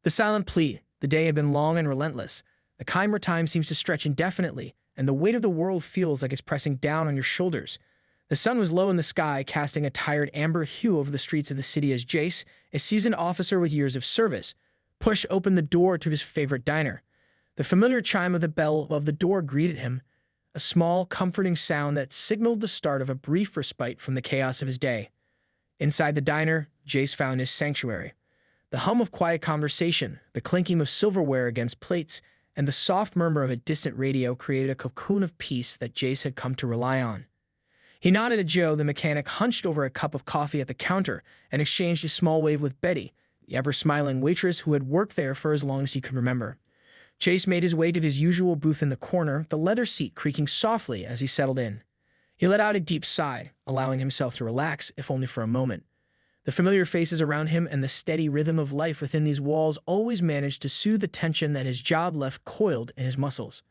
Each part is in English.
The silent plea. The day had been long and relentless. The chimer time seems to stretch indefinitely, and the weight of the world feels like it's pressing down on your shoulders. The sun was low in the sky, casting a tired amber hue over the streets of the city as Jace, a seasoned officer with years of service, pushed open the door to his favorite diner. The familiar chime of the bell above the door greeted him, a small, comforting sound that signaled the start of a brief respite from the chaos of his day. Inside the diner, Jace found his sanctuary. The hum of quiet conversation, the clinking of silverware against plates, and the soft murmur of a distant radio created a cocoon of peace that Jace had come to rely on. He nodded at Joe, the mechanic, hunched over a cup of coffee at the counter, and exchanged a small wave with Betty, the ever-smiling waitress who had worked there for as long as he could remember. Chase made his way to his usual booth in the corner, the leather seat creaking softly as he settled in. He let out a deep sigh, allowing himself to relax, if only for a moment. The familiar faces around him and the steady rhythm of life within these walls always managed to soothe the tension that his job left coiled in his muscles.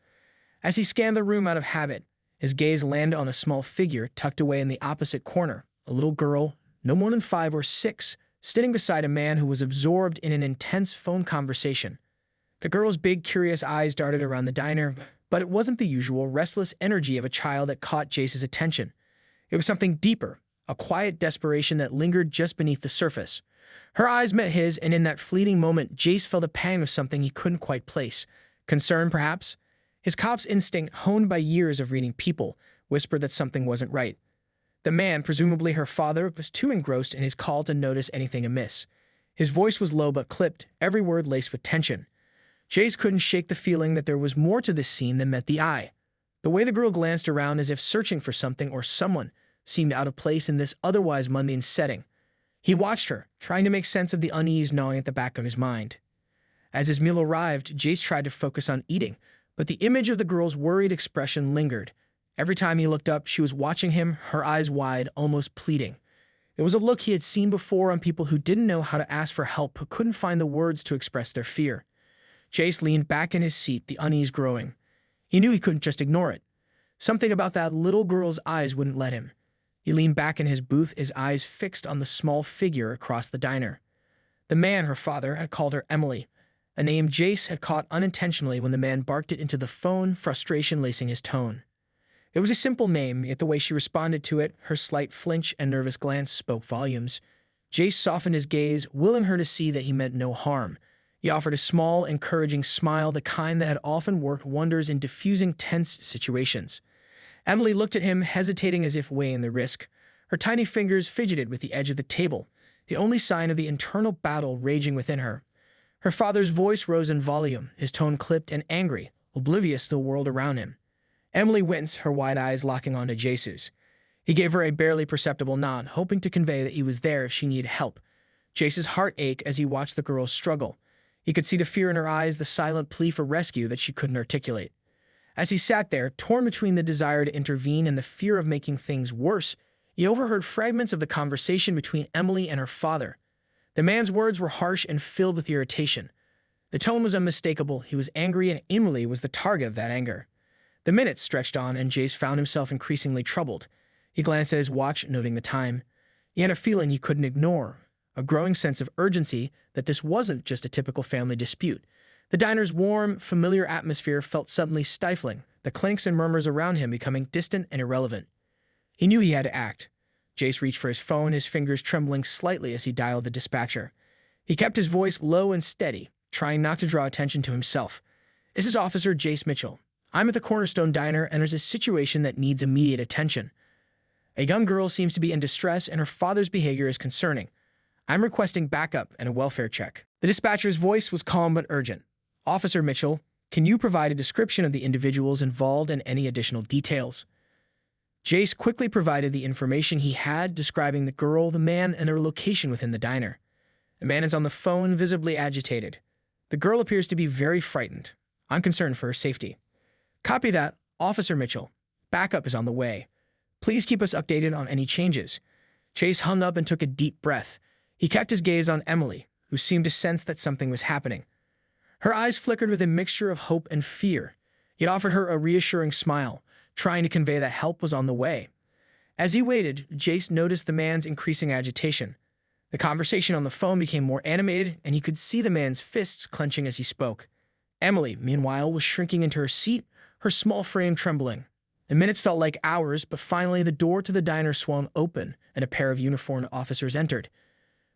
As he scanned the room out of habit, his gaze landed on a small figure tucked away in the opposite corner, a little girl, no more than 5 or 6, sitting beside a man who was absorbed in an intense phone conversation. The girl's big, curious eyes darted around the diner, but it wasn't the usual restless energy of a child that caught Jace's attention. It was something deeper, a quiet desperation that lingered just beneath the surface. Her eyes met his, and in that fleeting moment, Jace felt a pang of something he couldn't quite place. Concern, perhaps? His cop's instinct, honed by years of reading people, whispered that something wasn't right. The man, presumably her father, was too engrossed in his call to notice anything amiss. His voice was low but clipped, every word laced with tension. Jace couldn't shake the feeling that there was more to this scene than met the eye. The way the girl glanced around as if searching for something or someone seemed out of place in this otherwise mundane setting. He watched her, trying to make sense of the unease gnawing at the back of his mind. As his meal arrived, Jace tried to focus on eating, but the image of the girl's worried expression lingered. Every time he looked up, she was watching him, her eyes wide, almost pleading. It was a look he had seen before on people who didn't know how to ask for help, who couldn't find the words to express their fear. Jace leaned back in his seat, the unease growing. He knew he couldn't just ignore it. Something about that little girl's eyes wouldn't let him. He leaned back in his booth, his eyes fixed on the small figure across the diner. The man, her father, had called her Emily, a name Jace had caught unintentionally when the man barked it into the phone, frustration lacing his tone. It was a simple name, yet the way she responded to it, her slight flinch and nervous glance, spoke volumes. Jace softened his gaze, willing her to see that he meant no harm. He offered a small, encouraging smile, the kind that had often worked wonders in diffusing tense situations. Emily looked at him, hesitating as if weighing the risk. Her tiny fingers fidgeted with the edge of the table, the only sign of the internal battle raging within her. Her father's voice rose in volume, his tone clipped and angry, oblivious to the world around him. Emily winced, her wide eyes locking onto Jace's. He gave her a barely perceptible nod, hoping to convey that he was there if she needed help. Jace's heart ached as he watched the girl's struggle. He could see the fear in her eyes, the silent plea for rescue that she couldn't articulate. As he sat there, torn between the desire to intervene and the fear of making things worse, he overheard fragments of the conversation between Emily and her father. The man's words were harsh and filled with irritation. The tone was unmistakable. He was angry, and Emily was the target of that anger. The minutes stretched on, and Jace found himself increasingly troubled. He glanced at his watch, noting the time. He had a feeling he couldn't ignore, a growing sense of urgency that this wasn't just a typical family dispute. The diner's warm, familiar atmosphere felt suddenly stifling, the clinks and murmurs around him becoming distant and irrelevant. He knew he had to act. Jace reached for his phone, his fingers trembling slightly as he dialed the dispatcher. He kept his voice low and steady, trying not to draw attention to himself. "This is Officer Jace Mitchell. I'm at the Cornerstone Diner, and there's a situation that needs immediate attention. A young girl seems to be in distress, and her father's behavior is concerning. I'm requesting backup and a welfare check." The dispatcher's voice was calm but urgent. "Officer Mitchell, can you provide a description of the individuals involved and any additional details?" Jace quickly provided the information he had, describing the girl, the man, and their location within the diner. The man is on the phone, visibly agitated. The girl appears to be very frightened. I'm concerned for her safety. "Copy that, Officer Mitchell. Backup is on the way. Please keep us updated on any changes." Chase hung up and took a deep breath. He kept his gaze on Emily, who seemed to sense that something was happening. Her eyes flickered with a mixture of hope and fear. He offered her a reassuring smile, trying to convey that help was on the way. As he waited, Jace noticed the man's increasing agitation. The conversation on the phone became more animated, and he could see the man's fists clenching as he spoke. Emily, meanwhile, was shrinking into her seat, her small frame trembling. The minutes felt like hours, but finally the door to the diner swung open, and a pair of uniformed officers entered.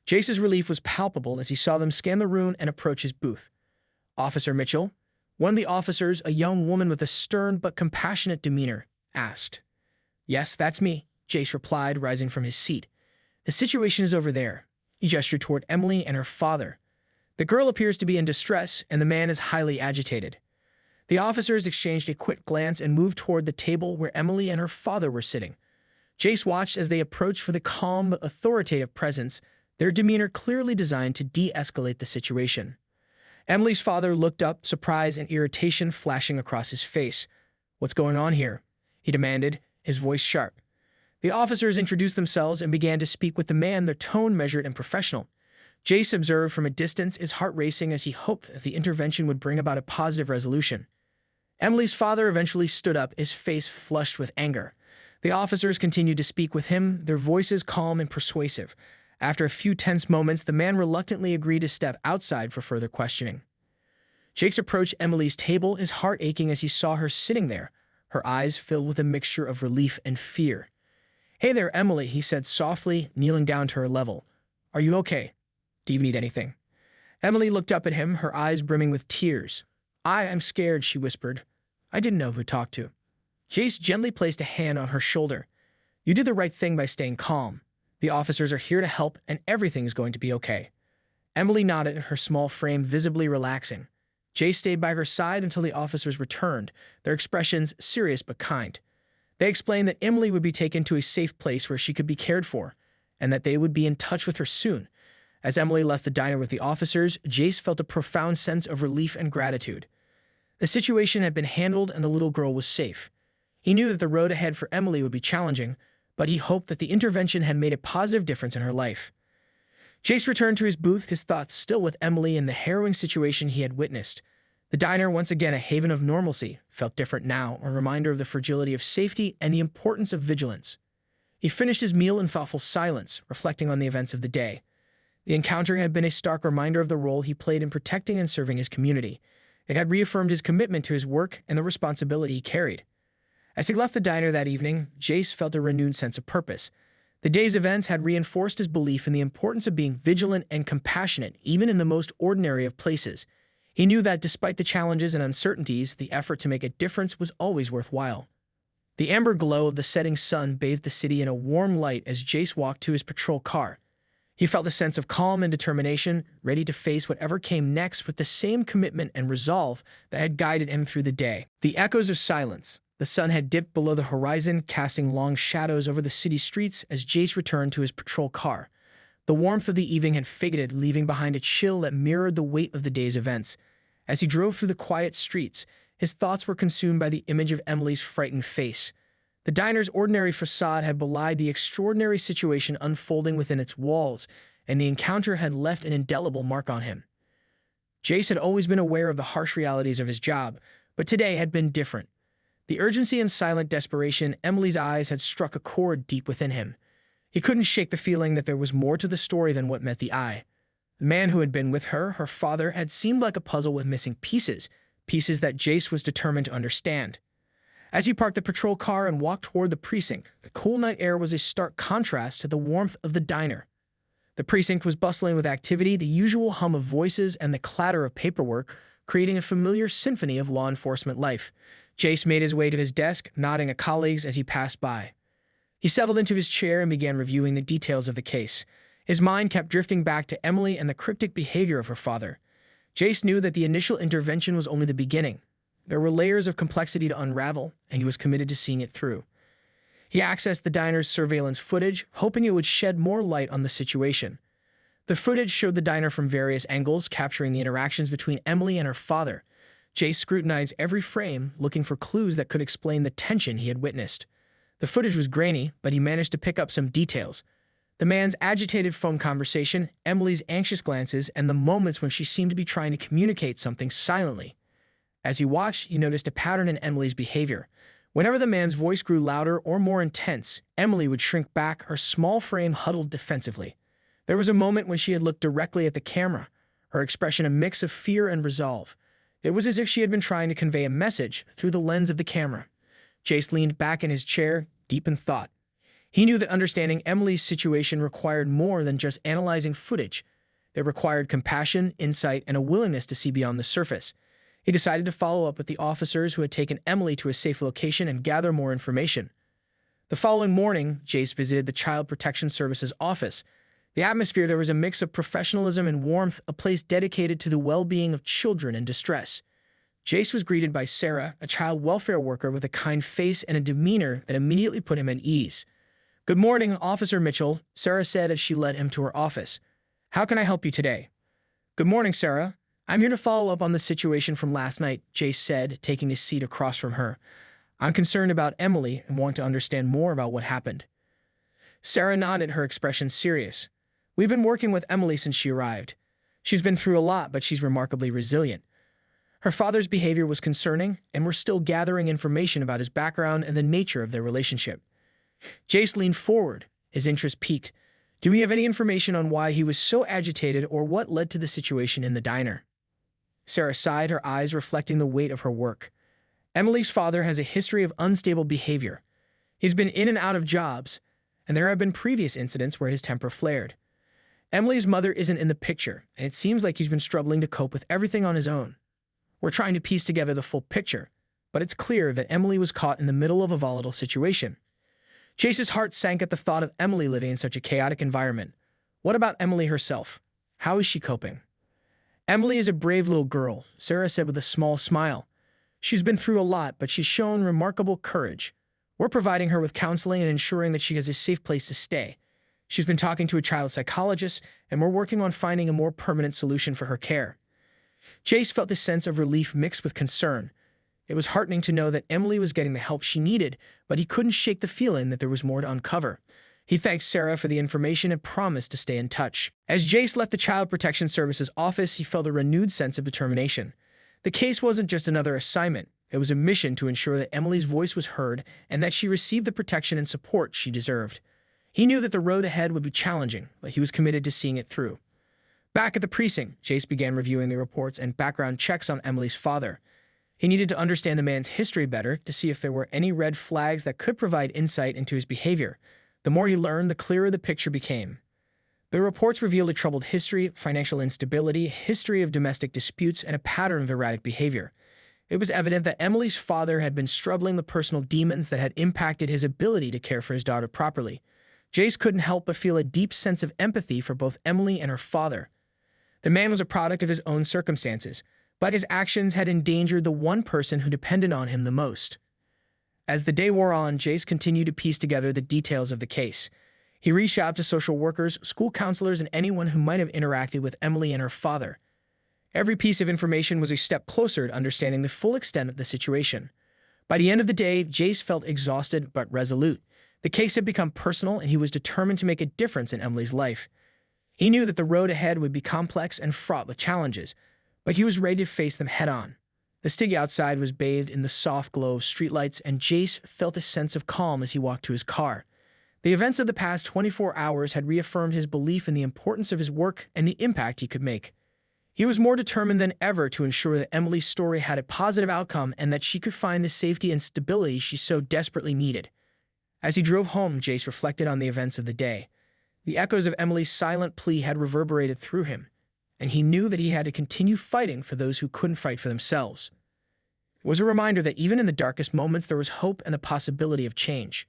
Jace's relief was palpable as he saw them scan the room and approach his booth. Officer Mitchell, one of the officers, a young woman with a stern but compassionate demeanor, asked. "Yes, that's me," Jace replied, rising from his seat. "The situation is over there." He gestured toward Emily and her father. "The girl appears to be in distress, and the man is highly agitated." The officers exchanged a quick glance and moved toward the table where Emily and her father were sitting. Jace watched as they approached with a calm but authoritative presence, their demeanor clearly designed to de-escalate the situation. Emily's father looked up, surprise and irritation flashing across his face. "What's going on here?" he demanded, his voice sharp. The officers introduced themselves and began to speak with the man, their tone measured and professional. Jace observed from a distance, his heart racing as he hoped that the intervention would bring about a positive resolution. Emily's father eventually stood up, his face flushed with anger. The officers continued to speak with him, their voices calm and persuasive. After a few tense moments, the man reluctantly agreed to step outside for further questioning. Jace approached Emily's table, his heart aching as he saw her sitting there, her eyes filled with a mixture of relief and fear. "Hey there, Emily," he said softly, kneeling down to her level. "Are you okay? Do you need anything?" Emily looked up at him, her eyes brimming with tears. I'm scared," she whispered. "I didn't know who to talk to." Jace gently placed a hand on her shoulder. "You did the right thing by staying calm. The officers are here to help, and everything is going to be okay." Emily nodded, her small frame visibly relaxing. Jace stayed by her side until the officers returned, their expressions serious but kind. They explained that Emily would be taken to a safe place where she could be cared for, and that they would be in touch with her soon. As Emily left the diner with the officers, Jace felt a profound sense of relief and gratitude. The situation had been handled and the little girl was safe. He knew that the road ahead for Emily would be challenging, but he hoped that the intervention had made a positive difference in her life. Jace returned to his booth, his thoughts still with Emily and the harrowing situation he had witnessed. The diner, once again a haven of normalcy, felt different now, a reminder of the fragility of safety and the importance of vigilance. He finished his meal in thoughtful silence, reflecting on the events of the day. The encounter had been a stark reminder of the role he played in protecting and serving his community. It had reaffirmed his commitment to his work and the responsibility he carried. As he left the diner that evening, Jace felt a renewed sense of purpose. The day's events had reinforced his belief in the importance of being vigilant and compassionate, even in the most ordinary of places. He knew that despite the challenges and uncertainties, the effort to make a difference was always worthwhile. The amber glow of the setting sun bathed the city in a warm light as Jace walked to his patrol car. He felt a sense of calm and determination, ready to face whatever came next with the same commitment and resolve that had guided him through the day. The echoes of silence. The sun had dipped below the horizon, casting long shadows over the city streets as Jace returned to his patrol car. The warmth of the evening had faded, leaving behind a chill that mirrored the weight of the day's events. As he drove through the quiet streets, his thoughts were consumed by the image of Emily's frightened face. The diner's ordinary facade had belied the extraordinary situation unfolding within its walls, and the encounter had left an indelible mark on him. Jace had always been aware of the harsh realities of his job, but today had been different. The urgency and silent desperation in Emily's eyes had struck a chord deep within him. He couldn't shake the feeling that there was more to the story than what met the eye. The man who had been with her, her father, had seemed like a puzzle with missing pieces, pieces that Jace was determined to understand. As he parked the patrol car and walked toward the precinct, the cool night air was a stark contrast to the warmth of the diner. The precinct was bustling with activity, the usual hum of voices and the clatter of paperwork, creating a familiar symphony of law enforcement life. Jace made his way to his desk, nodding at colleagues as he passed by. He settled into his chair and began reviewing the details of the case. His mind kept drifting back to Emily and the cryptic behavior of her father. Jace knew that the initial intervention was only the beginning. There were layers of complexity to unravel, and he was committed to seeing it through. He accessed the diner's surveillance footage, hoping it would shed more light on the situation. The footage showed the diner from various angles, capturing the interactions between Emily and her father. Jace scrutinized every frame, looking for clues that could explain the tension he had witnessed. The footage was grainy, but he managed to pick up some details. The man's agitated phone conversation, Emily's anxious glances, and the moments when she seemed to be trying to communicate something silently. As he watched, he noticed a pattern in Emily's behavior. Whenever the man's voice grew louder or more intense, Emily would shrink back, her small frame huddled defensively. There was a moment when she had looked directly at the camera, her expression a mix of fear and resolve. It was as if she had been trying to convey a message through the lens of the camera. Jace leaned back in his chair, deep in thought. He knew that understanding Emily's situation required more than just analyzing footage. It required compassion, insight, and a willingness to see beyond the surface. He decided to follow up with the officers who had taken Emily to a safe location and gather more information. The following morning, Jace visited the Child Protection Services office. The atmosphere there was a mix of professionalism and warmth, a place dedicated to the well-being of children in distress. Jace was greeted by Sarah, a child welfare worker with a kind face and a demeanor that immediately put him at ease. "Good morning, Officer Mitchell," Sarah said as she led him to her office. "How can I help you today?" "Good morning, Sarah. I'm here to follow up on the situation from last night," Jace said, taking his seat across from her. "I'm concerned about Emily and want to understand more about what happened." Sarah nodded, her expression serious. "We've been working with Emily since she arrived. She's been through a lot, but she's remarkably resilient. Her father's behavior was concerning, and we're still gathering information about his background and the nature of their relationship." Jace leaned forward, his interest piqued. "Do we have any information on why he was so agitated or what led to the situation in the diner?" Sarah sighed, her eyes reflecting the weight of her work. "Emily's father has a history of unstable behavior. He's been in and out of jobs, and there have been previous incidents where his temper flared. Emily's mother isn't in the picture, and it seems like he's been struggling to cope with everything on his own. We're trying to piece together the full picture, but it's clear that Emily was caught in the middle of a volatile situation." Chase's heart sank at the thought of Emily living in such a chaotic environment. What about Emily herself? How is she coping? "Emily is a brave little girl," Sarah said with a small smile. "She's been through a lot, but she's shown remarkable courage. We're providing her with counseling and ensuring that she has a safe place to stay. She's been talking to a child psychologist, and we're working on finding a more permanent solution for her care." Chase felt a sense of relief mixed with concern. It was heartening to know that Emily was getting the help she needed, but he couldn't shake the feeling that there was more to uncover. He thanked Sarah for the information and promised to stay in touch. As Jace left the Child Protection Services office, he felt a renewed sense of determination. The case wasn't just another assignment. It was a mission to ensure that Emily's voice was heard and that she received the protection and support she deserved. He knew that the road ahead would be challenging, but he was committed to seeing it through. Back at the precinct, Jace began reviewing the reports and background checks on Emily's father. He needed to understand the man's history better to see if there were any red flags that could provide insight into his behavior. The more he learned, the clearer the picture became. The reports revealed a troubled history, financial instability, a history of domestic disputes, and a pattern of erratic behavior. It was evident that Emily's father had been struggling with personal demons that had impacted his ability to care for his daughter properly. Jace couldn't help but feel a deep sense of empathy for both Emily and her father. The man was a product of his own circumstances, but his actions had endangered the one person who depended on him the most. As the day wore on, Jace continued to piece together the details of the case. He reached out to social workers, school counselors, and anyone who might have interacted with Emily and her father. Every piece of information was a step closer to understanding the full extent of the situation. By the end of the day, Jace felt exhausted but resolute. The case had become personal, and he was determined to make a difference in Emily's life. He knew that the road ahead would be complex and fraught with challenges, but he was ready to face them head-on. The city outside was bathed in the soft glow of streetlights, and Jace felt a sense of calm as he walked to his car. The events of the past 24 hours had reaffirmed his belief in the importance of his work and the impact he could make. He was more determined than ever to ensure that Emily's story had a positive outcome and that she could find the safety and stability she so desperately needed. As he drove home, Jace reflected on the events of the day. The echoes of Emily's silent plea had reverberated through him, and he knew that he had to continue fighting for those who couldn't fight for themselves. It was a reminder that even in the darkest moments, there was hope and the possibility of change.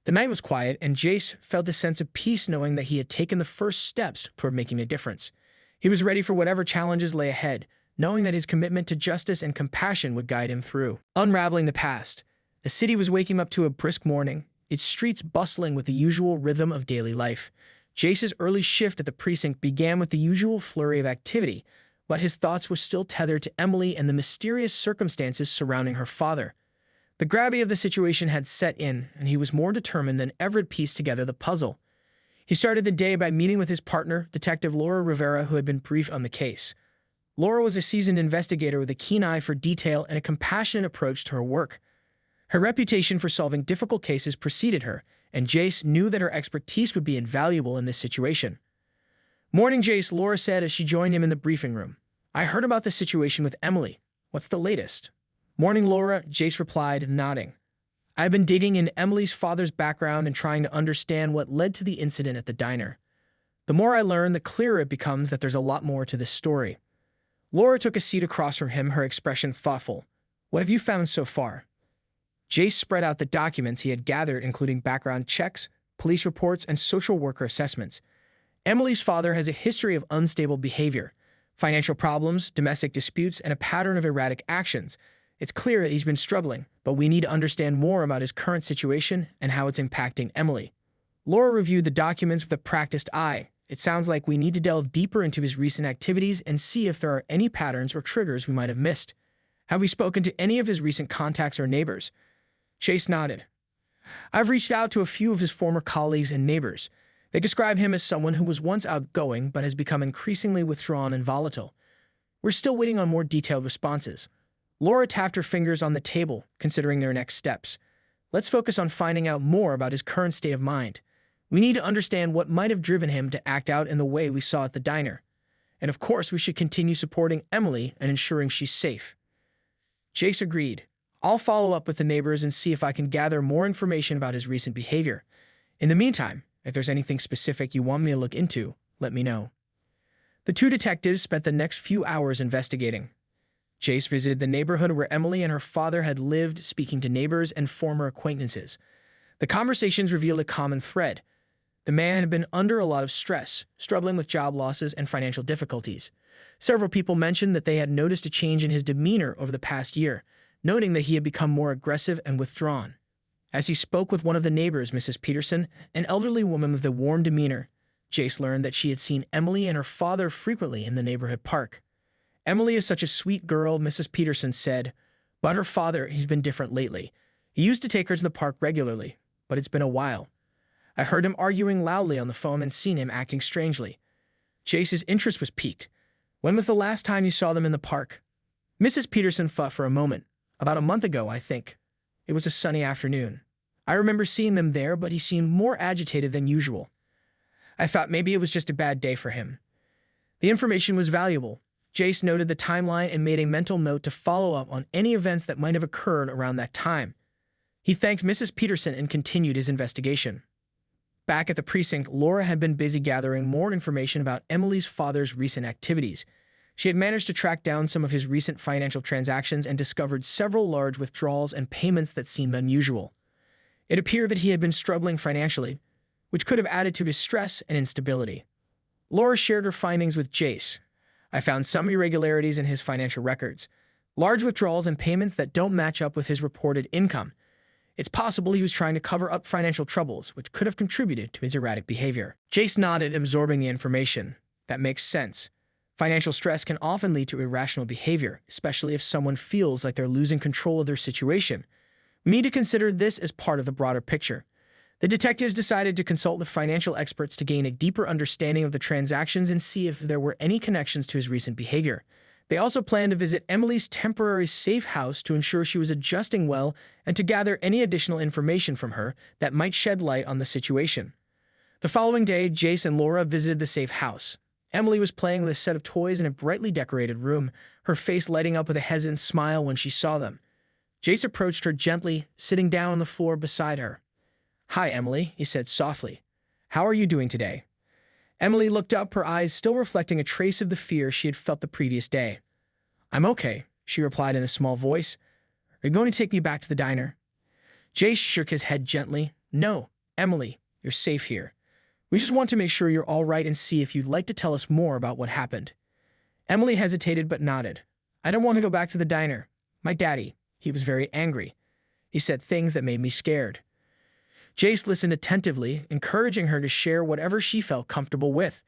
The night was quiet, and Jace felt a sense of peace knowing that he had taken the first steps toward making a difference. He was ready for whatever challenges lay ahead, knowing that his commitment to justice and compassion would guide him through. Unraveling the past, the city was waking up to a brisk morning, its streets bustling with the usual rhythm of daily life. Jace's early shift at the precinct began with the usual flurry of activity, but his thoughts were still tethered to Emily and the mysterious circumstances surrounding her father. The gravity of the situation had set in, and he was more determined than ever to piece together the puzzle. He started the day by meeting with his partner, Detective Laura Rivera, who had been briefed on the case. Laura was a seasoned investigator with a keen eye for detail and a compassionate approach to her work. Her reputation for solving difficult cases preceded her, and Jace knew that her expertise would be invaluable in this situation. Morning, Jace, Laura said as she joined him in the briefing room. I heard about the situation with Emily. What's the latest? Morning, Laura, Jace replied, nodding. I've been digging into Emily's father's background and trying to understand what led to the incident at the diner. The more I learn, the clearer it becomes that there's a lot more to this story. Laura took a seat across from him, her expression thoughtful. What have you found so far? Jace spread out the documents he had gathered, including background checks, police reports, and social worker assessments. Emily's father has a history of unstable behavior, financial problems, domestic disputes, and a pattern of erratic actions. It's clear that he's been struggling, but we need to understand more about his current situation and how it's impacting Emily. Laura reviewed the documents with a practiced eye. It sounds like we need to delve deeper into his recent activities and see if there are any patterns or triggers we might have missed. Have we spoken to any of his recent contacts or neighbors? Chase nodded. I've reached out to a few of his former colleagues and neighbors. They describe him as someone who was once outgoing but has become increasingly withdrawn and volatile. We're still waiting on more detailed responses. Laura tapped her fingers on the table, considering their next steps. Let's focus on finding out more about his current state of mind. We need to understand what might have driven him to act out in the way we saw at the diner. And of course, we should continue supporting Emily and ensuring she's safe. Jace agreed. I'll follow up with the neighbors and see if I can gather more information about his recent behavior. In the meantime, if there's anything specific you want me to look into, let me know. The two detectives spent the next few hours investigating. Jace visited the neighborhood where Emily and her father had lived, speaking to neighbors and former acquaintances. The conversations revealed a common thread. The man had been under a lot of stress, struggling with job losses and financial difficulties. Several people mentioned that they had noticed a change in his demeanor over the past year, noting that he had become more aggressive and withdrawn. As he spoke with one of the neighbors, Mrs. Peterson, an elderly woman with a warm demeanor, Jace learned that she had seen Emily and her father frequently in the neighborhood park. Emily is such a sweet girl, Mrs. Peterson said, but her father, he's been different lately. He used to take her to the park regularly, but it's been a while. I heard him arguing loudly on the phone and seen him acting strangely. Jace's interest was piqued. When was the last time you saw them in the park? Mrs. Peterson thought for a moment. About a month ago, I think. It was a sunny afternoon. I remember seeing them there, but he seemed more agitated than usual. I thought maybe it was just a bad day for him. The information was valuable. Jace noted the timeline and made a mental note to follow up on any events that might have occurred around that time. He thanked Mrs. Peterson and continued his investigation. Back at the precinct, Laura had been busy gathering more information about Emily's father's recent activities. She had managed to track down some of his recent financial transactions and discovered several large withdrawals and payments that seemed unusual. It appeared that he had been struggling financially, which could have added to his stress and instability. Laura shared her findings with Jace. I found some irregularities in his financial records, large withdrawals and payments that don't match up with his reported income. It's possible he was trying to cover up financial troubles, which could have contributed to his erratic behavior. Jace nodded, absorbing the information. That makes sense. Financial stress can often lead to irrational behavior, especially if someone feels like they're losing control of their situation. We need to consider this as part of the broader picture. The detectives decided to consult with financial experts to gain a deeper understanding of the transactions and see if there were any connections to his recent behavior. They also planned to visit Emily's temporary safe house to ensure she was adjusting well and to gather any additional information from her that might shed light on the situation. The following day, Jace and Laura visited the safe house. Emily was playing with a set of toys in a brightly decorated room, her face lighting up with a hesitant smile when she saw them. Jace approached her gently, sitting down on the floor beside her. Hi, Emily, he said softly. How are you doing today? Emily looked up, her eyes still reflecting a trace of the fear she had felt the previous day. I'm okay, she replied in a small voice. Are you going to take me back to the diner? Jace shook his head gently. No, Emily, you're safe here. We just want to make sure you're all right and see if you'd like to tell us more about what happened. Emily hesitated but nodded. I don't want to go back to the diner. My daddy, he was very angry. He said things that made me scared. Jace listened attentively, encouraging her to share whatever she felt comfortable with.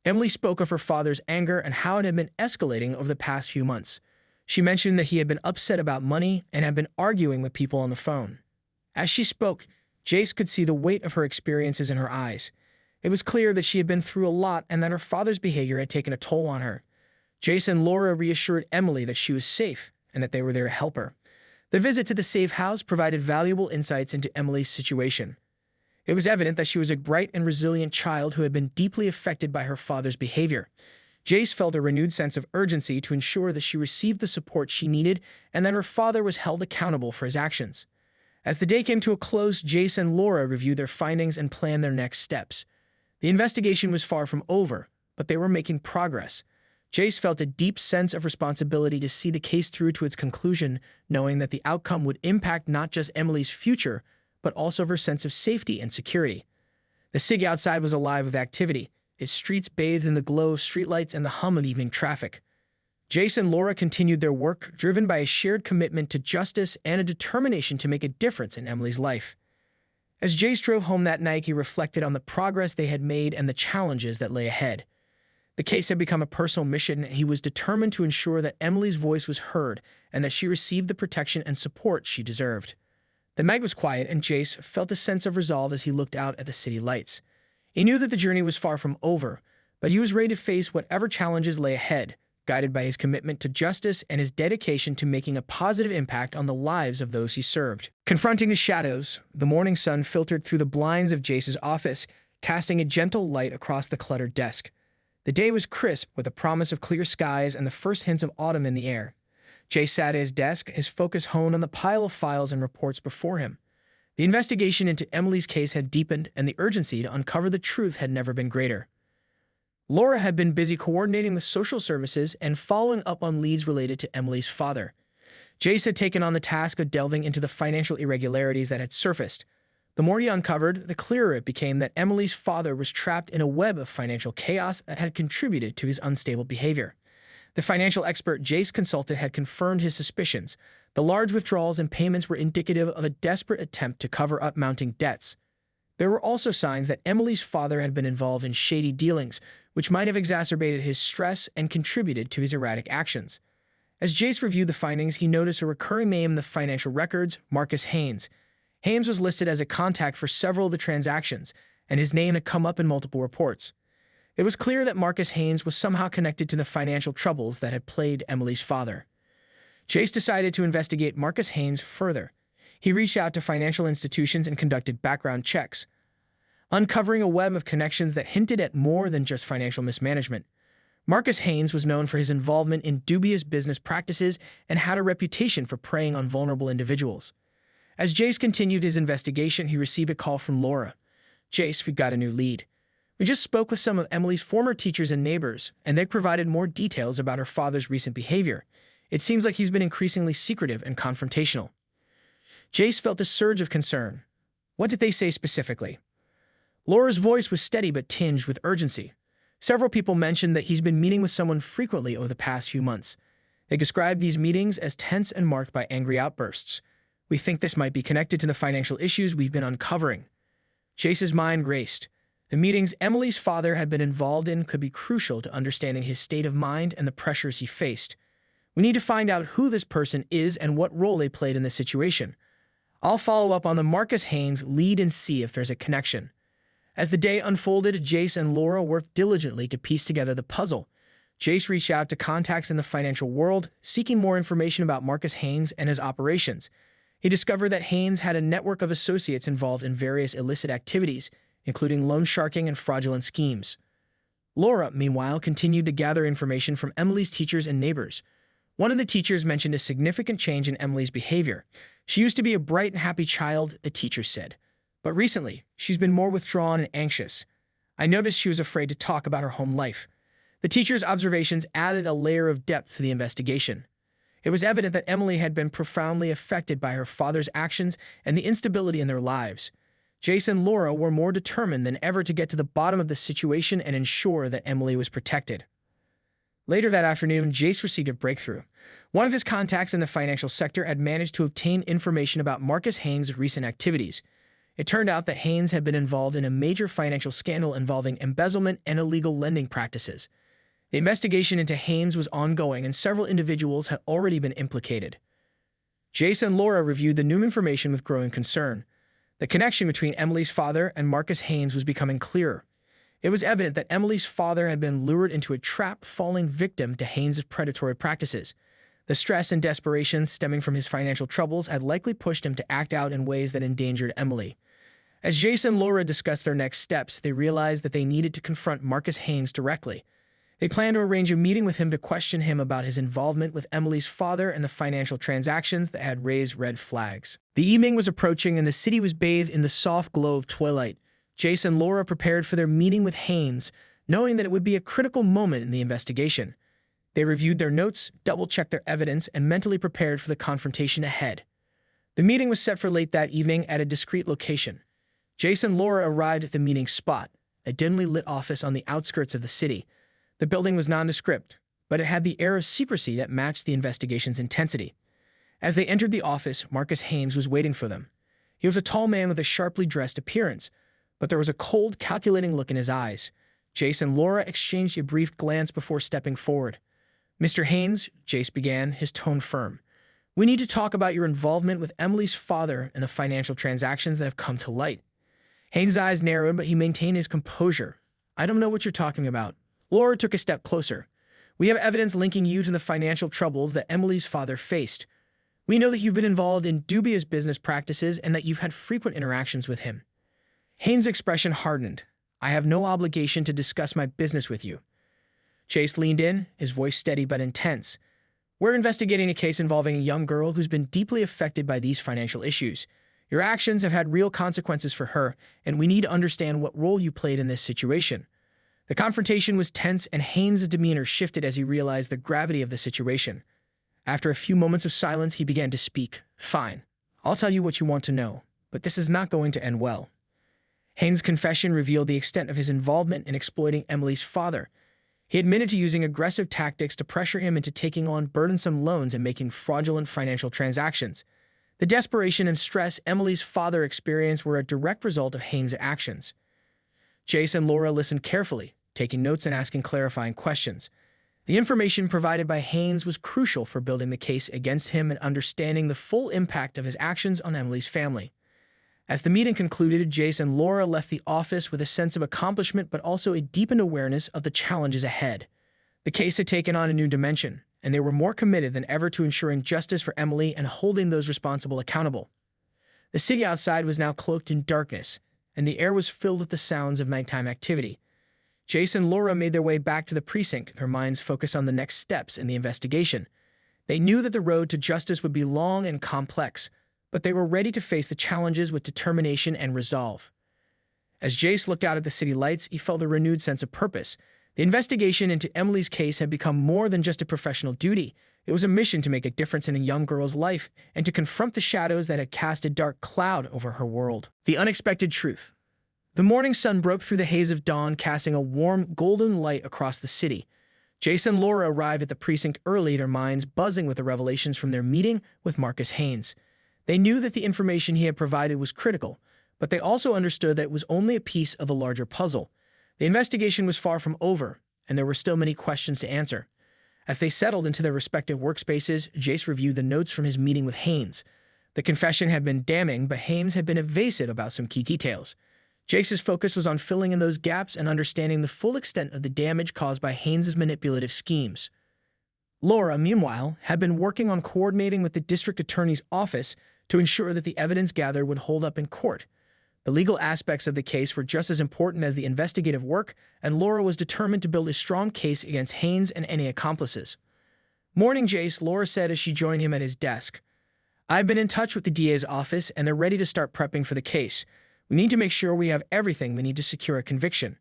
Emily spoke of her father's anger and how it had been escalating over the past few months. She mentioned that he had been upset about money and had been arguing with people on the phone. As she spoke, Jace could see the weight of her experiences in her eyes. It was clear that she had been through a lot and that her father's behavior had taken a toll on her. Jace and Laura reassured Emily that she was safe and that they were there to help her. The visit to the safe house provided valuable insights into Emily's situation. It was evident that she was a bright and resilient child who had been deeply affected by her father's behavior. Jace felt a renewed sense of urgency to ensure that she received the support she needed and that her father was held accountable for his actions. As the day came to a close, Jace and Laura reviewed their findings and planned their next steps. The investigation was far from over, but they were making progress. Jace felt a deep sense of responsibility to see the case through to its conclusion, knowing that the outcome would impact not just Emily's future, but also her sense of safety and security. The city outside was alive with activity, its streets bathed in the glow of streetlights and the hum of evening traffic. Jace and Laura continued their work, driven by a shared commitment to justice and a determination to make a difference in Emily's life. As Jace drove home that night, he reflected on the progress they had made and the challenges that lay ahead. The case had become a personal mission, and he was determined to ensure that Emily's voice was heard and that she received the protection and support she deserved. The night was quiet, and Jace felt a sense of resolve as he looked out at the city lights. He knew that the journey was far from over, but he was ready to face whatever challenges lay ahead, guided by his commitment to justice and his dedication to making a positive impact on the lives of those he served. Confronting the shadows, the morning sun filtered through the blinds of Jace's office, casting a gentle light across the cluttered desk. The day was crisp, with a promise of clear skies and the first hints of autumn in the air. Jace sat at his desk, his focus honed on the pile of files and reports before him. The investigation into Emily's case had deepened, and the urgency to uncover the truth had never been greater. Laura had been busy coordinating with social services and following up on leads related to Emily's father. Jace had taken on the task of delving into the financial irregularities that had surfaced. The more he uncovered, the clearer it became that Emily's father was trapped in a web of financial chaos that had contributed to his unstable behavior. The financial expert Jace consulted had confirmed his suspicions. The large withdrawals and payments were indicative of a desperate attempt to cover up mounting debts. There were also signs that Emily's father had been involved in shady dealings, which might have exacerbated his stress and contributed to his erratic actions. As Jace reviewed the findings, he noticed a recurring name in the financial records, Marcus Haynes. Haynes was listed as a contact for several of the transactions, and his name had come up in multiple reports. It was clear that Marcus Haynes was somehow connected to the financial troubles that had plagued Emily's father. Jace decided to investigate Marcus Haynes further. He reached out to financial institutions and conducted background checks, uncovering a web of connections that hinted at more than just financial mismanagement. Marcus Haynes was known for his involvement in dubious business practices and had a reputation for preying on vulnerable individuals. As Jace continued his investigation, he received a call from Laura. "Jace, we've got a new lead. We just spoke with some of Emily's former teachers and neighbors, and they provided more details about her father's recent behavior. It seems like he's been increasingly secretive and confrontational." Jace felt a surge of concern. What did they say specifically? Laura's voice was steady but tinged with urgency. Several people mentioned that he's been meeting with someone frequently over the past few months. They described these meetings as tense and marked by angry outbursts. "We think this might be connected to the financial issues we've been uncovering." Jace's mind raced. The meetings Emily's father had been involved in could be crucial to understanding his state of mind and the pressures he faced. "We need to find out who this person is and what role they played in this situation. I'll follow up on the Marcus Haynes lead and see if there's a connection." As the day unfolded, Jace and Laura worked diligently to piece together the puzzle. Jace reached out to contacts in the financial world, seeking more information about Marcus Haynes and his operations. He discovered that Haynes had a network of associates involved in various illicit activities, including loan sharking and fraudulent schemes. Laura, meanwhile, continued to gather information from Emily's teachers and neighbors. One of the teachers mentioned a significant change in Emily's behavior. "She used to be a bright and happy child," the teacher said. "But recently, she's been more withdrawn and anxious. I noticed she was afraid to talk about her home life." The teacher's observations added a layer of depth to the investigation. It was evident that Emily had been profoundly affected by her father's actions and the instability in their lives. Jace and Laura were more determined than ever to get to the bottom of the situation and ensure that Emily was protected. Later that afternoon, Jace received a breakthrough. One of his contacts in the financial sector had managed to obtain information about Marcus Haynes' recent activities. It turned out that Haynes had been involved in a major financial scandal involving embezzlement and illegal lending practices. The investigation into Haynes was ongoing, and several individuals had already been implicated. Jace and Laura reviewed the new information with growing concern. The connection between Emily's father and Marcus Haynes was becoming clearer. It was evident that Emily's father had been lured into a trap, falling victim to Haynes' predatory practices. The stress and desperation stemming from his financial troubles had likely pushed him to act out in ways that endangered Emily. As Jace and Laura discussed their next steps, they realized that they needed to confront Marcus Haynes directly. They planned to arrange a meeting with him to question him about his involvement with Emily's father and the financial transactions that had raised red flags. The evening was approaching and the city was bathed in the soft glow of twilight. Jace and Laura prepared for their meeting with Haynes, knowing that it would be a critical moment in the investigation. They reviewed their notes, double-checked their evidence, and mentally prepared for the confrontation ahead. The meeting was set for late that evening at a discreet location. Jace and Laura arrived at the meeting spot, a dimly lit office on the outskirts of the city. The building was nondescript, but it had the air of secrecy that matched the investigation's intensity. As they entered the office, Marcus Haynes was waiting for them. He was a tall man with a sharply dressed appearance, but there was a cold, calculating look in his eyes. Jace and Laura exchanged a brief glance before stepping forward. "Mr. Haynes," Jace began, his tone firm, "we need to talk about your involvement with Emily's father and the financial transactions that have come to light." Haynes' eyes narrowed, but he maintained his composure. "I don't know what you're talking about." Laura took a step closer. "We have evidence linking you to the financial troubles that Emily's father faced. We know that you've been involved in dubious business practices and that you've had frequent interactions with him." Haynes' expression hardened. "I have no obligation to discuss my business with you." Chase leaned in, his voice steady but intense. "We're investigating a case involving a young girl who's been deeply affected by these financial issues. Your actions have had real consequences for her, and we need to understand what role you played in this situation." The confrontation was tense, and Haynes' demeanor shifted as he realized the gravity of the situation. After a few moments of silence, he began to speak. "Fine. I'll tell you what you want to know, but this is not going to end well." Haynes' confession revealed the extent of his involvement in exploiting Emily's father. He admitted to using aggressive tactics to pressure him into taking on burdensome loans and making fraudulent financial transactions. The desperation and stress Emily's father experienced were a direct result of Haynes' actions. Jace and Laura listened carefully, taking notes and asking clarifying questions. The information provided by Haynes was crucial for building the case against him and understanding the full impact of his actions on Emily's family. As the meeting concluded, Jace and Laura left the office with a sense of accomplishment but also a deepened awareness of the challenges ahead. The case had taken on a new dimension, and they were more committed than ever to ensuring justice for Emily and holding those responsible accountable. The city outside was now cloaked in darkness, and the air was filled with the sounds of nighttime activity. Jace and Laura made their way back to the precinct, their minds focused on the next steps in the investigation. They knew that the road to justice would be long and complex, but they were ready to face the challenges with determination and resolve. As Jace looked out at the city lights, he felt a renewed sense of purpose. The investigation into Emily's case had become more than just a professional duty. It was a mission to make a difference in a young girl's life and to confront the shadows that had cast a dark cloud over her world. The unexpected truth. The morning sun broke through the haze of dawn, casting a warm, golden light across the city. Jace and Laura arrived at the precinct early, their minds buzzing with the revelations from their meeting with Marcus Haynes. They knew that the information he had provided was critical, but they also understood that it was only a piece of a larger puzzle. The investigation was far from over, and there were still many questions to answer. As they settled into their respective workspaces, Jace reviewed the notes from his meeting with Haynes. The confession had been damning, but Haynes had been evasive about some key details. Jace's focus was on filling in those gaps and understanding the full extent of the damage caused by Haynes' manipulative schemes. Laura, meanwhile, had been working on coordinating with the district attorney's office to ensure that the evidence gathered would hold up in court. The legal aspects of the case were just as important as the investigative work, and Laura was determined to build a strong case against Haynes and any accomplices. "Morning, Jace," Laura said as she joined him at his desk. "I've been in touch with the DA's office, and they're ready to start prepping for the case. We need to make sure we have everything we need to secure a conviction."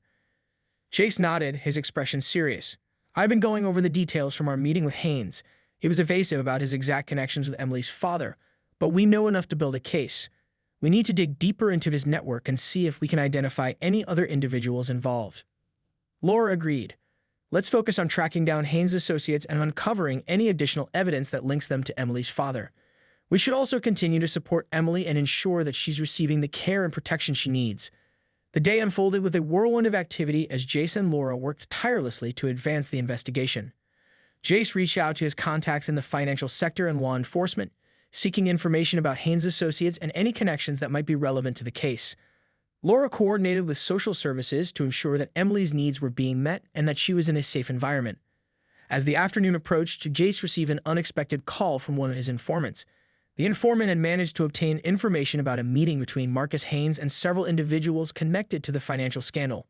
Jace nodded, his expression serious. "I've been going over the details from our meeting with Haynes. He was evasive about his exact connections with Emily's father, but we know enough to build a case. We need to dig deeper into his network and see if we can identify any other individuals involved." Laura agreed. "Let's focus on tracking down Haynes' associates and uncovering any additional evidence that links them to Emily's father. We should also continue to support Emily and ensure that she's receiving the care and protection she needs." The day unfolded with a whirlwind of activity as Jace and Laura worked tirelessly to advance the investigation. Jace reached out to his contacts in the financial sector and law enforcement, seeking information about Haynes' associates and any connections that might be relevant to the case. Laura coordinated with social services to ensure that Emily's needs were being met and that she was in a safe environment. As the afternoon approached, Jace received an unexpected call from one of his informants. The informant had managed to obtain information about a meeting between Marcus Haynes and several individuals connected to the financial scandal.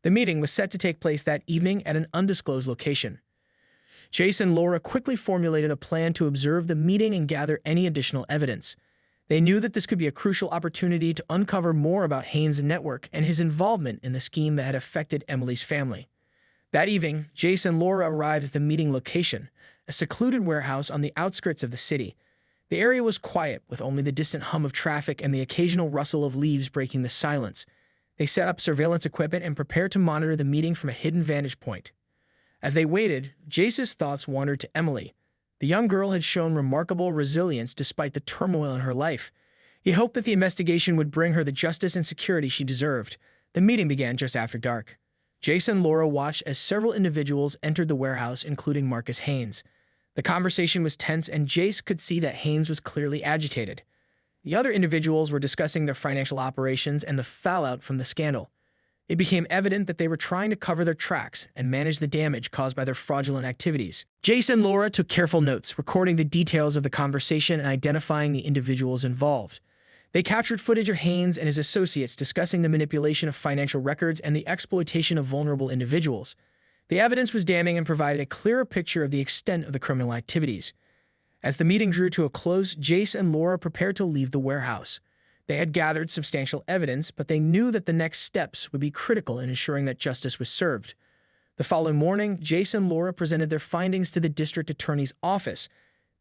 The meeting was set to take place that evening at an undisclosed location. Jace and Laura quickly formulated a plan to observe the meeting and gather any additional evidence. They knew that this could be a crucial opportunity to uncover more about Haynes' network and his involvement in the scheme that had affected Emily's family. That evening, Jace and Laura arrived at the meeting location, a secluded warehouse on the outskirts of the city. The area was quiet, with only the distant hum of traffic and the occasional rustle of leaves breaking the silence. They set up surveillance equipment and prepared to monitor the meeting from a hidden vantage point. As they waited, Jace's thoughts wandered to Emily. The young girl had shown remarkable resilience despite the turmoil in her life. He hoped that the investigation would bring her the justice and security she deserved. The meeting began just after dark. Jace and Laura watched as several individuals entered the warehouse, including Marcus Haynes. The conversation was tense, and Jace could see that Haynes was clearly agitated. The other individuals were discussing their financial operations and the fallout from the scandal. It became evident that they were trying to cover their tracks and manage the damage caused by their fraudulent activities. Jace and Laura took careful notes, recording the details of the conversation and identifying the individuals involved. They captured footage of Haynes and his associates discussing the manipulation of financial records and the exploitation of vulnerable individuals. The evidence was damning and provided a clearer picture of the extent of the criminal activities. As the meeting drew to a close, Jace and Laura prepared to leave the warehouse. They had gathered substantial evidence, but they knew that the next steps would be critical in ensuring that justice was served. The following morning, Jace and Laura presented their findings to the district attorney's office.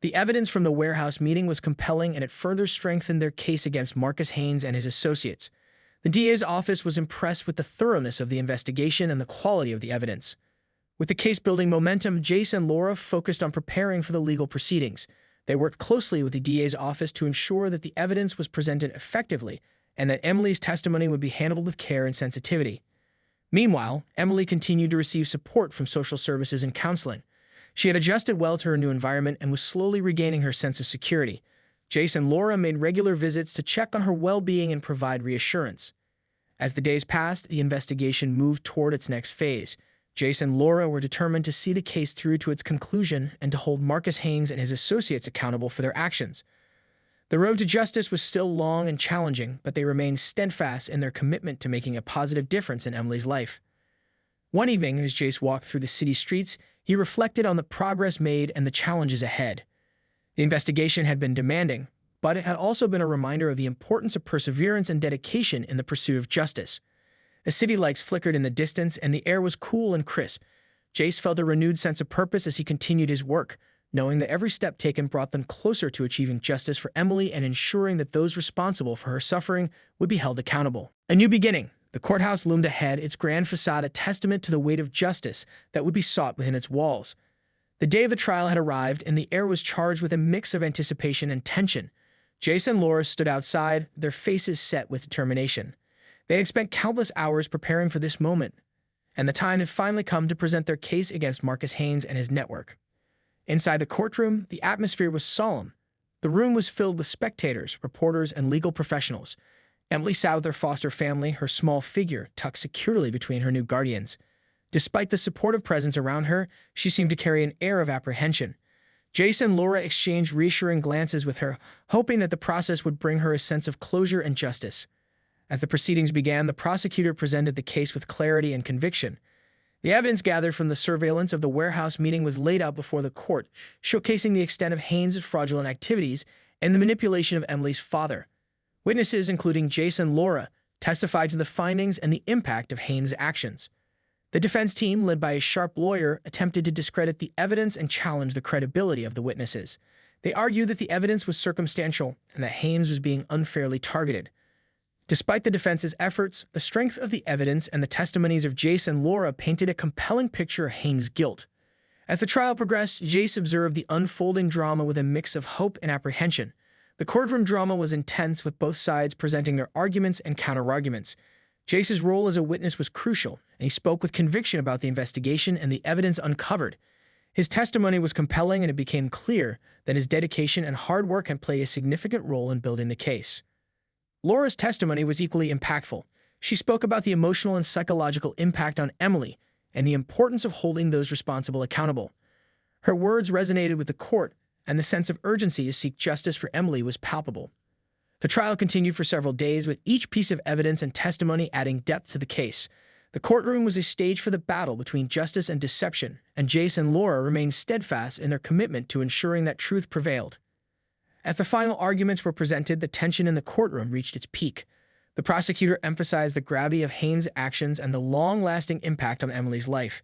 The evidence from the warehouse meeting was compelling, and it further strengthened their case against Marcus Haynes and his associates. The DA's office was impressed with the thoroughness of the investigation and the quality of the evidence. With the case building momentum, Jace and Laura focused on preparing for the legal proceedings. They worked closely with the DA's office to ensure that the evidence was presented effectively and that Emily's testimony would be handled with care and sensitivity. Meanwhile, Emily continued to receive support from social services and counseling. She had adjusted well to her new environment and was slowly regaining her sense of security. Jace and Laura made regular visits to check on her well-being and provide reassurance. As the days passed, the investigation moved toward its next phase. Jace and Laura were determined to see the case through to its conclusion and to hold Marcus Haynes and his associates accountable for their actions. The road to justice was still long and challenging, but they remained steadfast in their commitment to making a positive difference in Emily's life. One evening, as Jace walked through the city streets, he reflected on the progress made and the challenges ahead. The investigation had been demanding, but it had also been a reminder of the importance of perseverance and dedication in the pursuit of justice. The city lights flickered in the distance, and the air was cool and crisp. Jace felt a renewed sense of purpose as he continued his work, knowing that every step taken brought them closer to achieving justice for Emily and ensuring that those responsible for her suffering would be held accountable. A new beginning. The courthouse loomed ahead, its grand facade a testament to the weight of justice that would be sought within its walls. The day of the trial had arrived, and the air was charged with a mix of anticipation and tension. Jace and Laura stood outside, their faces set with determination. They had spent countless hours preparing for this moment, and the time had finally come to present their case against Marcus Haynes and his network. Inside the courtroom, the atmosphere was solemn. The room was filled with spectators, reporters, and legal professionals. Emily sat with her foster family, her small figure tucked securely between her new guardians. Despite the supportive presence around her, she seemed to carry an air of apprehension. Jace and Laura exchanged reassuring glances with her, hoping that the process would bring her a sense of closure and justice. As the proceedings began, the prosecutor presented the case with clarity and conviction. The evidence gathered from the surveillance of the warehouse meeting was laid out before the court, showcasing the extent of Haynes' fraudulent activities and the manipulation of Emily's father. Witnesses, including Jace and Laura, testified to the findings and the impact of Haynes' actions. The defense team, led by a sharp lawyer, attempted to discredit the evidence and challenge the credibility of the witnesses. They argued that the evidence was circumstantial and that Haynes was being unfairly targeted. Despite the defense's efforts, the strength of the evidence and the testimonies of Jace and Laura painted a compelling picture of Haynes' guilt. As the trial progressed, Jace observed the unfolding drama with a mix of hope and apprehension. The courtroom drama was intense, with both sides presenting their arguments and counterarguments. Jace's role as a witness was crucial, and he spoke with conviction about the investigation and the evidence uncovered. His testimony was compelling, and it became clear that his dedication and hard work had played a significant role in building the case. Laura's testimony was equally impactful. She spoke about the emotional and psychological impact on Emily and the importance of holding those responsible accountable. Her words resonated with the court and the sense of urgency to seek justice for Emily was palpable. The trial continued for several days, with each piece of evidence and testimony adding depth to the case. The courtroom was a stage for the battle between justice and deception, and Jace and Laura remained steadfast in their commitment to ensuring that truth prevailed. As the final arguments were presented, the tension in the courtroom reached its peak. The prosecutor emphasized the gravity of Haynes' actions and the long-lasting impact on Emily's life.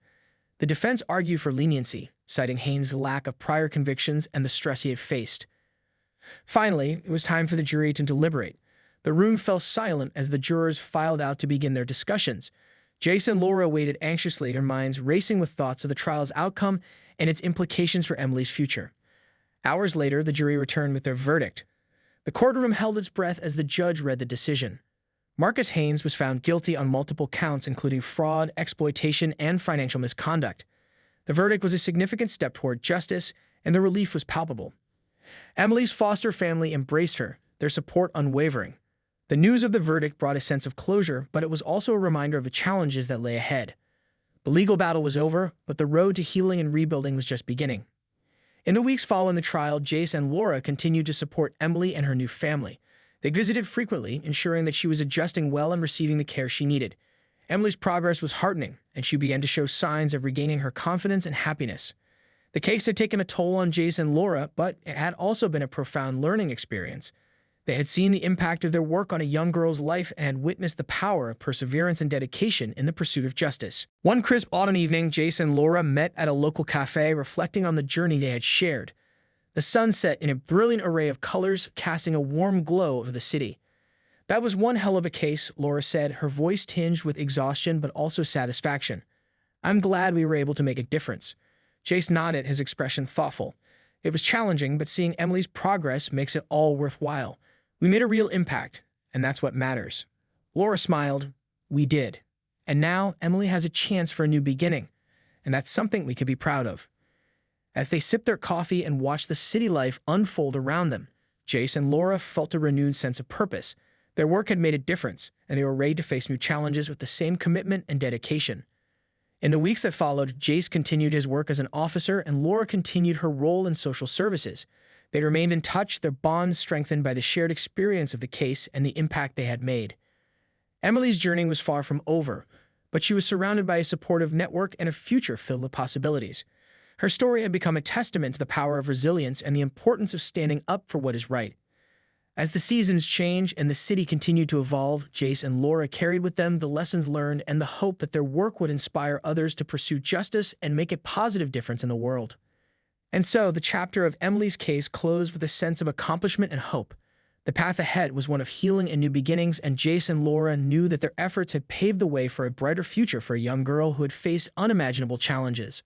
The defense argued for leniency, citing Haynes' lack of prior convictions and the stress he had faced. Finally, it was time for the jury to deliberate. The room fell silent as the jurors filed out to begin their discussions. Jace and Laura waited anxiously, their minds racing with thoughts of the trial's outcome and its implications for Emily's future. Hours later, the jury returned with their verdict. The courtroom held its breath as the judge read the decision. Marcus Haynes was found guilty on multiple counts, including fraud, exploitation, and financial misconduct. The verdict was a significant step toward justice, and the relief was palpable. Emily's foster family embraced her, their support unwavering. The news of the verdict brought a sense of closure, but it was also a reminder of the challenges that lay ahead. The legal battle was over, but the road to healing and rebuilding was just beginning. In the weeks following the trial, Jace and Laura continued to support Emily and her new family. They visited frequently, ensuring that she was adjusting well and receiving the care she needed. Emily's progress was heartening, and she began to show signs of regaining her confidence and happiness. The case had taken a toll on Jace and Laura, but it had also been a profound learning experience. They had seen the impact of their work on a young girl's life and had witnessed the power of perseverance and dedication in the pursuit of justice. One crisp autumn evening, Jace and Laura met at a local cafe, reflecting on the journey they had shared. The sun set in a brilliant array of colors, casting a warm glow over the city. "That was one hell of a case," Laura said, her voice tinged with exhaustion but also satisfaction. "I'm glad we were able to make a difference." Jace nodded, his expression thoughtful. "It was challenging, but seeing Emily's progress makes it all worthwhile. We made a real impact, and that's what matters." Laura smiled. "We did. And now Emily has a chance for a new beginning, and that's something we can be proud of." As they sipped their coffee and watched the city life unfold around them, Jace and Laura felt a renewed sense of purpose. Their work had made a difference, and they were ready to face new challenges with the same commitment and dedication. In the weeks that followed, Jace continued his work as an officer, and Laura continued her role in social services. They remained in touch, their bond strengthened by the shared experience of the case and the impact they had made. Emily's journey was far from over, but she was surrounded by a supportive network and a future filled with possibilities. Her story had become a testament to the power of resilience and the importance of standing up for what is right. As the seasons changed and the city continued to evolve, Jace and Laura carried with them the lessons learned and the hope that their work would inspire others to pursue justice and make a positive difference in the world. And so, the chapter of Emily's case closed with a sense of accomplishment and hope. The path ahead was one of healing and new beginnings, and Jace and Laura knew that their efforts had paved the way for a brighter future for a young girl who had faced unimaginable challenges.